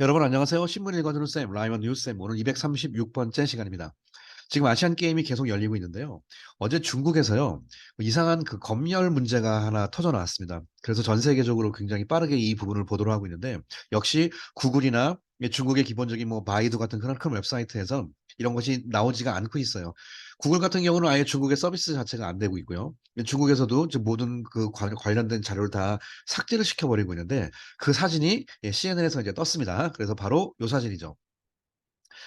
여러분 안녕하세요. 신문 읽어주는 쌤, 라이먼 뉴스쌤. 오늘 236번째 시간입니다. 지금 아시안 게임이 계속 열리고 있는데요. 어제 중국에서요. 이상한 그 검열 문제가 하나 터져 나왔습니다. 그래서 전 세계적으로 굉장히 빠르게 이 부분을 보도를 하고 있는데 역시 구글이나 중국의 기본적인 뭐 바이두 같은 그런 큰 웹사이트에서 이런 것이 나오지가 않고 있어요. 구글 같은 경우는 아예 중국의 서비스 자체가 안 되고 있고요. 중국에서도 이제 모든 그 관련된 자료를 다 삭제를 시켜버리고 있는데 그 사진이 CNN에서 이제 떴습니다. 그래서 바로 요 사진이죠.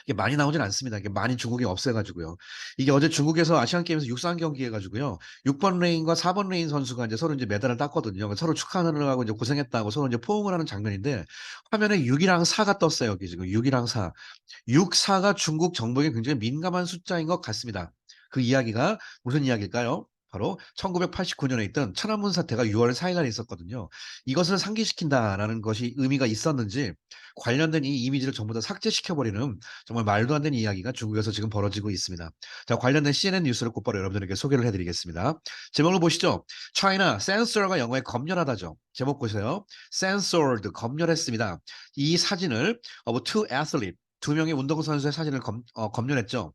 이게 많이 나오진 않습니다. 이게 많이 중국에 없애가지고요. 이게 어제 중국에서 아시안 게임에서 육상 경기 해가지고요. 6번 레인과 4번 레인 선수가 이제 서로 이제 메달을 땄거든요. 서로 축하하느라고 이제 고생했다고 서로 이제 포옹을 하는 장면인데 화면에 6이랑 4가 떴어요. 여기 지금 6이랑 4. 6, 4가 중국 정부에 굉장히 민감한 숫자인 것 같습니다. 그 이야기가 무슨 이야기일까요? 바로 1989년에 있던 천안문 사태가 6월 4일 날 있었거든요. 이것을 상기시킨다라는 것이 의미가 있었는지 관련된 이 이미지를 전부 다 삭제시켜버리는 정말 말도 안 되는 이야기가 중국에서 지금 벌어지고 있습니다. 자, 관련된 CNN 뉴스를 곧바로 여러분들에게 소개를 해드리겠습니다. 제목을 보시죠. China, censor가 영어에 검열하다죠. 제목 보세요. censored, 검열했습니다. 이 사진을 of two athletes, 두 명의 운동선수의 사진을 검열했죠.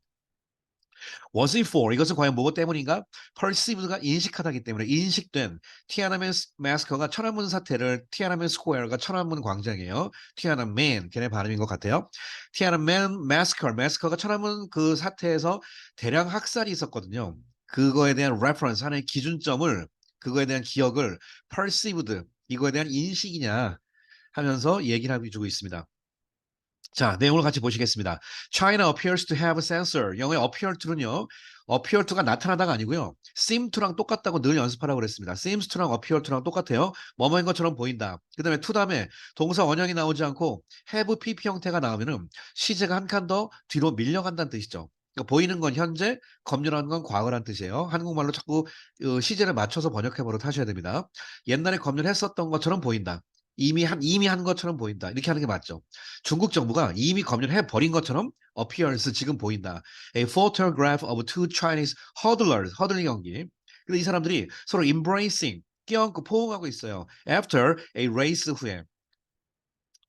Was it for? 이것은 과연 무엇 때문인가? perceived가 인식하다기 때문에 인식된 티아나멘 마스커가 천안문 사태를 티아나멘 스퀘어가 천안문 광장이에요. 티아나멘 걔네 발음인 것 같아요. 티아나멘 마스커가 천안문 그 사태에서 대량 학살이 있었거든요. 그거에 대한 reference 하나의 기준점을 그거에 대한 기억을 perceived 이거에 대한 인식이냐 하면서 얘기를 하고 주고 있습니다. 자, 내용을 같이 보시겠습니다. China appears to have a sensor. 영어의 appear to는요. appear to가 나타나다가 아니고요. seem to랑 똑같다고 늘 연습하라고 그랬습니다. seems to랑 appear to랑 똑같아요. 뭐뭐인 것처럼 보인다. 그다음에 to 다음에 동사 원형이 나오지 않고 have pp 형태가 나오면은 시제가 한 칸 더 뒤로 밀려간다는 뜻이죠. 그러니까 보이는 건 현재, 검열하는 건 과거란 뜻이에요. 한국말로 자꾸 시제를 맞춰서 번역해 버릇 하셔야 됩니다. 옛날에 검열했었던 것처럼 보인다. 이미 한 것처럼 보인다. 이렇게 하는 게 맞죠. 중국 정부가 이미 검열해 버린 것처럼 appearance 지금 보인다. A photograph of two Chinese hurdlers, 허들링 경기. 근데 이 사람들이 서로 embracing, 껴안고 포옹하고 있어요. After a race 후에.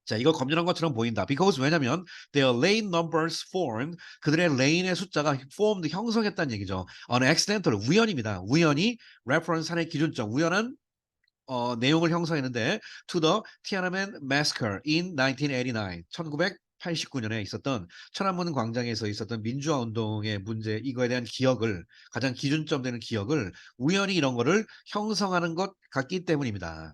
자, 이걸 검열한 것처럼 보인다. Because 왜냐면 their lane numbers formed 그들의 레인의 숫자가 formed 형성했다는 얘기죠. On accidental 우연입니다. 우연히 reference 하나의 기준점, 우연한 내용을 형성했는데 to the Tiananmen Massacre in 1989, 1989년에 있었던 천안문 광장에서 있었던 민주화 운동의 문제 이거에 대한 기억을 가장 기준점 되는 기억을 우연히 이런 거를 형성하는 것 같기 때문입니다.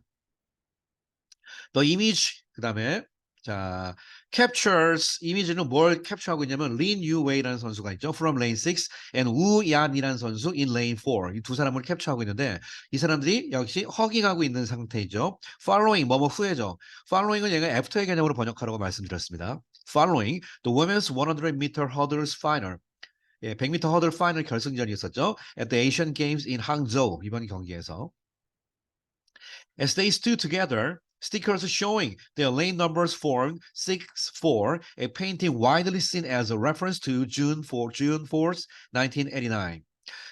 The image 그다음에 자 captures 이미지는 뭘 캡처하고 있냐면 Lin Yuwei라는 선수가 있죠. From lane 6 and Wu Yan이라는 선수 in lane 4. 이 두 사람을 캡처하고 있는데 이 사람들이 역시 허깅하고 있는 상태이죠. Following 뭐뭐 후에죠. Following은 얘가 after의 개념으로 번역하라고 말씀드렸습니다. Following the women's 100m hurdles final. 예, 100m 허들 파이널 결승전이 있었죠. At the Asian Games in Hangzhou 이번 경기에서 As they stood together, stickers showing their lane numbers formed 6-4, a painting widely seen as a reference to June 4th, 1989.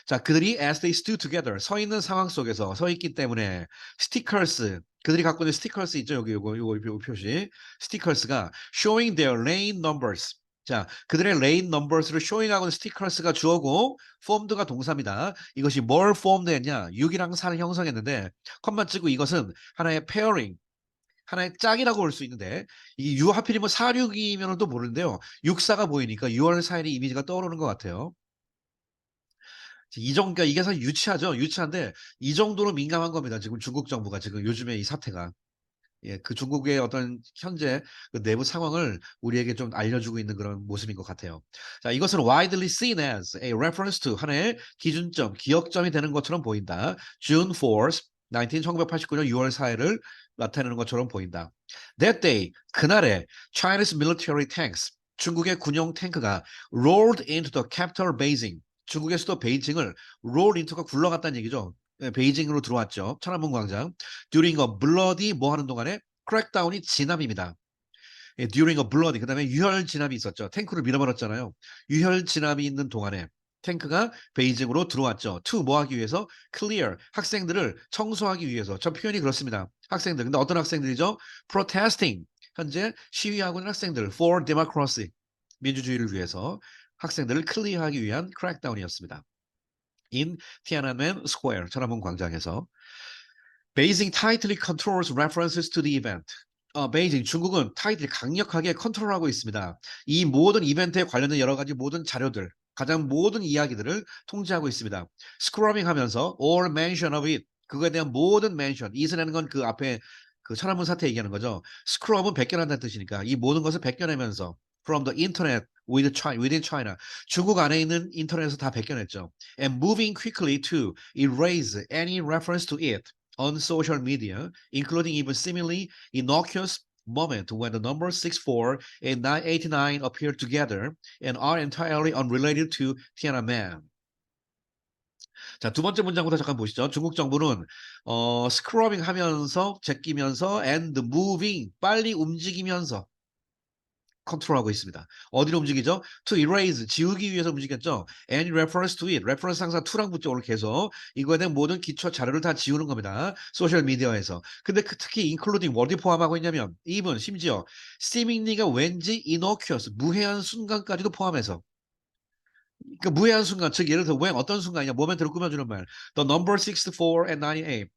자, 그들이 as they stood together, 서 있는 상황 속에서 서 있기 때문에 stickers, 그들이 갖고 있는 stickers 있죠? 요거 표시. stickers가 showing their lane numbers. 자, 그들의 lane numbers를 showing하고 있는 stickers가 주어고 formed가 동사입니다. 이것이 뭘 formed 했냐? 6이랑 4를 형성했는데 컴마 찍고 이것은 하나의 pairing, 하나의 짝이라고 볼 수 있는데 이게 하필이면 46이면 또 모르는데요. 64가 보이니까 6월 4일의 이미지가 떠오르는 것 같아요. 그러니까 이게 사실 유치하죠. 유치한데 이 정도로 민감한 겁니다. 지금 중국 정부가 지금 요즘에 이 사태가. 예, 그 중국의 어떤 현재 그 내부 상황을 우리에게 좀 알려주고 있는 그런 모습인 것 같아요. 자, 이것은 widely seen as a reference to 하나의 기준점, 기억점이 되는 것처럼 보인다. June 4th, 1989년 6월 4일을 나타내는 것처럼 보인다. That day, 그날에 Chinese military tanks, 중국의 군용 탱크가 rolled into the capital Beijing, 중국의 수도 베이징을 roll into가 굴러갔다는 얘기죠. 네, 베이징으로 들어왔죠. 천안문 광장. During a bloody 뭐 하는 동안에 crackdown이 진압입니다. 예, during a bloody 그다음에 유혈 진압이 있었죠. 탱크를 밀어버렸잖아요. 유혈 진압이 있는 동안에 탱크가 베이징으로 들어왔죠. to 뭐 하기 위해서 clear 학생들을 청소하기 위해서. 저 표현이 그렇습니다. 학생들. 근데 어떤 학생들이죠? protesting 현재 시위하고 있는 학생들 for democracy, 민주주의를 위해서 학생들을 클리어하기 위한 크랙다운이었습니다. in Tiananmen Square, 천안문 광장에서. Beijing tightly controls references to the event. 베이징, 중국은 tightly 강력하게 컨트롤하고 있습니다. 이 모든 이벤트에 관련된 여러 가지 모든 자료들, 가장 모든 이야기들을 통제하고 있습니다. 스크러밍 하면서 all mention of it, 그거에 대한 모든 mention, it이라는 건 그 앞에 그 천안문 사태 얘기하는 거죠. 스크럽은 베껴낸다는 뜻이니까 이 모든 것을 베껴내면서 from the internet within China, 중국 안에 있는 인터넷에서 다 베껴냈죠. And moving quickly to erase any reference to it on social media, including even seemingly innocuous moment when the numbers 64 and 989 appear together and are entirely unrelated to Tiananmen. 자, 두 번째 문장부터 잠깐 보시죠. 중국 정부는 스크러빙 하면서 제끼면서 and moving 빨리 움직이면서 컨트롤하고 있습니다. 어디로 움직이죠? To erase, 지우기 위해서 움직였죠. Any reference to it, reference 항상 to랑 붙죠. 오늘 계속 이거에 대한 모든 기초 자료를 다 지우는 겁니다. 소셜 미디어에서. 근데 특히 including 어디 포함하고 있냐면 even, 심지어 seemingly가 왠지 innocuous, 무해한 순간까지도 포함해서. 그러니까 무해한 순간, 즉 예를 들어 when 어떤 순간이냐, 모멘트를 꾸며주는 말. The number 64 and 98.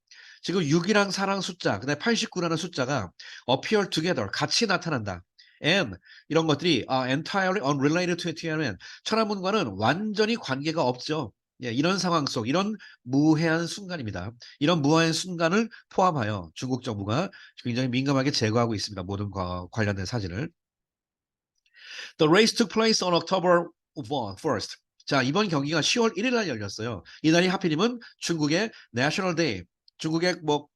지금 6이랑 4랑 숫자, 그다음에 89라는 숫자가 appear together, 같이 나타난다. And 이런 것들이 entirely unrelated to Tiananmen. 천안문과는 완전히 관계가 없죠. 예, 이런 상황 속 이런 무해한 순간입니다. 이런 무해한 순간을 포함하여 중국 정부가 굉장히 민감하게 제거하고 있습니다. 모든 관련된 사진을. The race took place on October 1st. 자, 이번 경기가 10월 1일 날 열렸어요. 이날이 하필이면 중국의 National Day. 중국의 뭐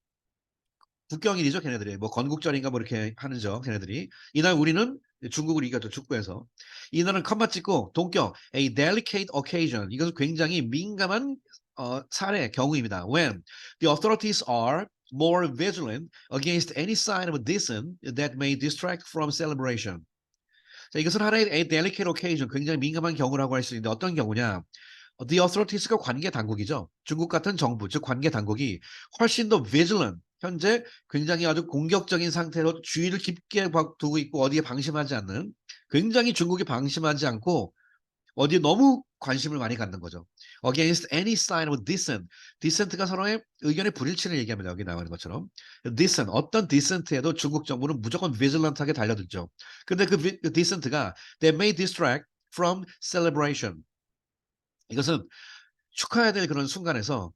국경일이죠, 걔네들이. 뭐 건국절인가 뭐 이렇게 하는죠, 걔네들이. 이날 우리는 중국을 이겼죠, 축구에서. 이날은 컴마 찍고 동격, a delicate occasion. 이것은 굉장히 민감한 사례, 경우입니다. When the authorities are more vigilant against any sign of dissent that may distract from celebration. 자, 이것은 하나의 a delicate occasion, 굉장히 민감한 경우라고 할 수 있는데 어떤 경우냐? The authorities가 관계 당국이죠. 중국 같은 정부, 즉 관계 당국이 훨씬 더 vigilant, 현재 굉장히 아주 공격적인 상태로 주의를 깊게 두고 있고 어디에 방심하지 않는, 굉장히 중국이 방심하지 않고 어디에 너무 관심을 많이 갖는 거죠. Against any sign of dissent. dissent가 서로의 의견의 불일치를 얘기합니다. 여기 나오는 것처럼. dissent, 어떤 dissent에도 중국 정부는 무조건 vigilant하게 달려들죠. 근데 그 dissent가 that may distract from celebration. 이것은 축하해야 될 그런 순간에서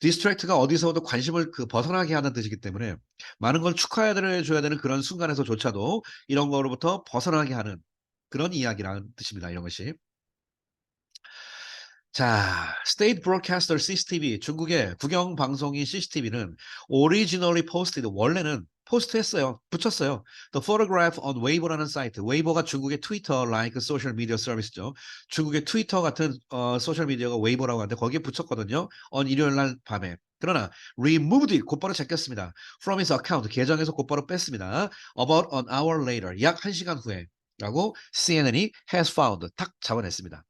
디스트랙트가 어디서도 관심을 벗어나게 하는 뜻이기 때문에 많은 걸 축하해 줘야 되는 그런 순간에서조차도 이런 거로부터 벗어나게 하는 그런 이야기라는 뜻입니다. 이런 것이. 자, State Broadcaster CCTV, 중국의 국영방송인 CCTV는 originally posted, 원래는 포스트했어요. 붙였어요. The photograph on Weibo라는 사이트. 웨이보가 중국의 트위터 like social media service죠. 중국의 트위터 같은 소셜 미디어가 웨이보라고 하는데 거기에 붙였거든요. on 일요일 날 밤에. 그러나 removed it, 곧바로 제꼈습니다. From his account, 계정에서 곧바로 뺐습니다. About an hour later, 약 1시간 후에 라고 CNN이 has found, 탁 잡아냈습니다.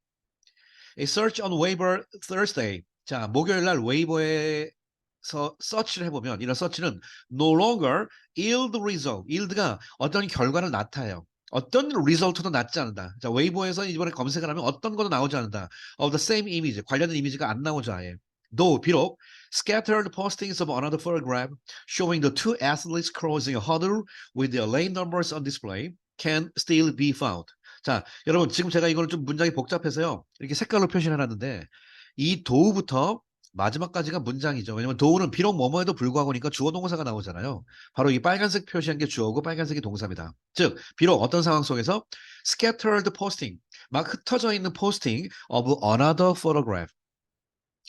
A search on Weibo Thursday. 자, 목요일 날 웨이보에서 서치를 해보면 이런 서치는 no longer yield result. yield가 어떤 결과를 나타내요. 어떤 리설트도 낫지 않는다. 자, 웨이보에서 이번에 검색을 하면 어떤 것도 나오지 않는다. Of the same image, 관련된 이미지가 안 나오죠, 아예. though, 비록 scattered postings of another photograph showing the two athletes crossing a hurdle with their lane numbers on display can still be found. 자, 여러분 지금 제가 이걸 좀 문장이 복잡해서요. 이렇게 색깔로 표시해놨는데 이 도우부터 마지막까지가 문장이죠. 왜냐면 도우는 비록 뭐뭐에도 불구하고니까 주어 동사가 나오잖아요. 바로 이 빨간색 표시한 게 주어고 빨간색이 동사입니다. 즉 비록 어떤 상황 속에서 scattered posting, 막 흩어져 있는 posting of another photograph,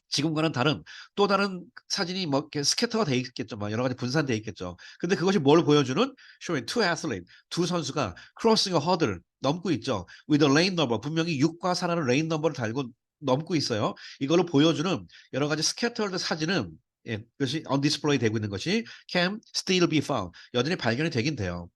지금과는 다른 또 다른 사진이 뭐 이렇게 스캐터가 돼 있겠죠. 막 여러 가지 분산돼 있겠죠. 근데 그것이 뭘 보여주는? showing two athletes, 두 선수가 crossing a hurdle, 넘고 있죠. with a lane number, 분명히 6과 4라는 레인 넘버를 달고 넘고 있어요. 이걸로 보여주는 여러 가지 scattered 사진은 그것이 on display 되고 있는 것이 can still be found, 여전히 발견이 되긴 돼요.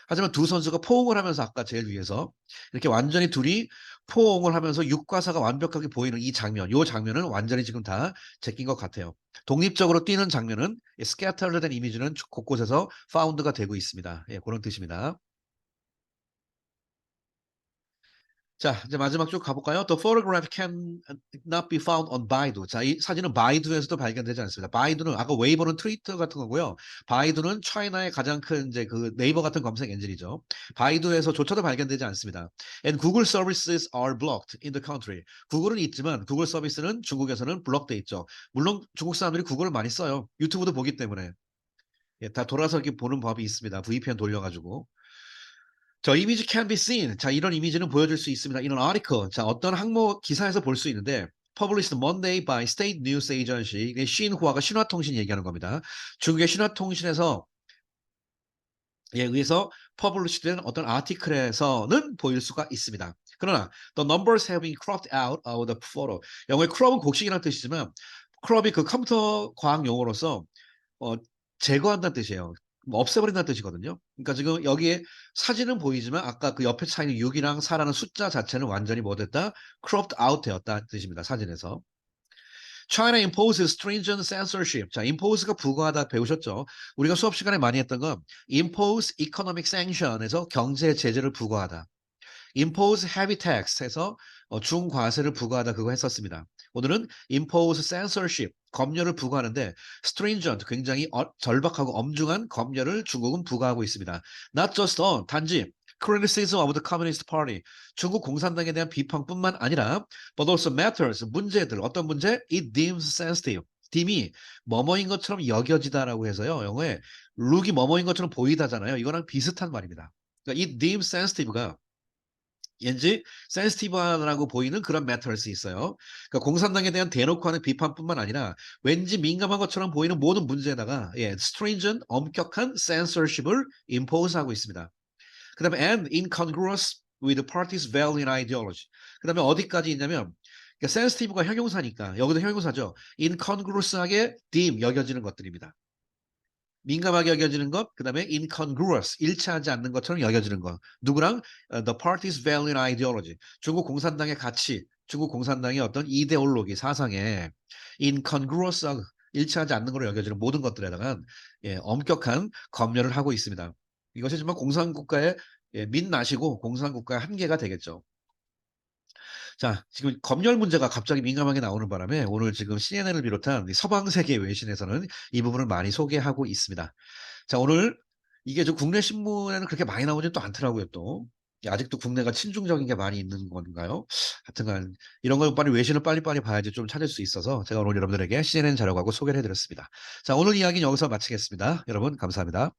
하지만 두 선수가 포옹을 하면서 아까 제일 위에서 이렇게 완전히 둘이 포옹을 하면서 육과사가 완벽하게 보이는 이 장면, 요 장면은 완전히 지금 다 제낀 것 같아요. 독립적으로 뛰는 장면은 scattered 된 이미지는 곳곳에서 found가 되고 있습니다. 예, 그런 뜻입니다. 자, 이제 마지막 쭉 가볼까요? The photograph can not be found on Baidu. 자, 이 사진은 바이두에서도 발견되지 않습니다. 바이두는 아까 웨이보는 트위터 같은 거고요. 바이두는 차이나의 가장 큰 이제 그 네이버 같은 검색 엔진이죠. 바이두에서조차도 발견되지 않습니다. And Google services are blocked in the country. 구글은 있지만 구글 서비스는 중국에서는 블록돼 있죠. 물론 중국 사람들이 구글을 많이 써요. 유튜브도 보기 때문에. 예, 다 돌아서 이렇게 보는 법이 있습니다. VPN 돌려가지고. 저 image can be seen. 자, 이런 이미지는 보여줄 수 있습니다. 이런 article. 자, 어떤 항목 기사에서 볼 수 있는데 published Monday by State News Agency. 이게 신후아가 신화통신 얘기하는 겁니다. 중국의 신화통신에서 에 의해서 퍼블리시된 어떤 아티클에서는 보일 수가 있습니다. 그러나 the numbers have been cropped out of the photo. 영어의 crop은 곡식이라는 뜻이지만 crop이 그 컴퓨터 과학 용어로서 어, 제거한다는 뜻이에요. 뭐 없애버린다는 뜻이거든요. 그러니까 지금 여기에 사진은 보이지만 아까 그 옆에 차 있는 6이랑 4라는 숫자 자체는 완전히 뭐 됐다? cropped out 되었다는 뜻입니다. 사진에서. China imposes stringent censorship. 자, impose가 부과하다 배우셨죠? 우리가 수업 시간에 많이 했던 건 impose economic sanction에서 경제 제재를 부과하다. impose heavy tax에서 중과세를 부과하다 그거 했었습니다. 오늘은 impose censorship 검열을 부과하는데 stringent 굉장히 절박하고 엄중한 검열을 중국은 부과하고 있습니다. Not just on 단지 criticism of the Communist Party 중국 공산당에 대한 비판뿐만 아니라 but also matters 문제들 어떤 문제? It deems sensitive 딤이 뭐뭐인 것처럼 여겨지다라고 해서요. 영어에 룩이 뭐뭐인 것처럼 보이다잖아요. 이거랑 비슷한 말입니다. 그러니까 it deems sensitive가 왠지 센시티브하다고 보이는 그런 매터스 있어요. 그러니까 공산당에 대한 대놓고 하는 비판뿐만 아니라 왠지 민감한 것처럼 보이는 모든 문제에다가 예, stringent 엄격한 censorship을 impose하고 있습니다. 그다음에 and incongruous with the party's value and ideology. 그다음에 어디까지 있냐면 그러니까 sensitive가 형용사니까 여기도 형용사죠. incongruous하게 deem 여겨지는 것들입니다. 민감하게 여겨지는 것, 그 다음에 incongruous, 일치하지 않는 것처럼 여겨지는 것. 누구랑? The party's value and ideology. 중국 공산당의 가치, 중국 공산당의 어떤 이데올로기, 사상에 incongruous, 일치하지 않는 걸로 여겨지는 모든 것들에다가 예, 엄격한 검열을 하고 있습니다. 이것이 정말 공산국가의 예, 민낯이고 공산국가의 한계가 되겠죠. 자, 지금 검열 문제가 갑자기 민감하게 나오는 바람에 오늘 지금 CNN을 비롯한 서방 세계 외신에서는 이 부분을 많이 소개하고 있습니다. 자, 오늘 이게 저 국내 신문에는 그렇게 많이 나오진 또 않더라고요, 또. 아직도 국내가 친중적인 게 많이 있는 건가요? 하여튼간 이런 걸 빨리 외신을 빨리빨리 봐야지 좀 찾을 수 있어서 제가 오늘 여러분들에게 CNN 자료하고 소개를 해드렸습니다. 자, 오늘 이야기는 여기서 마치겠습니다. 여러분 감사합니다.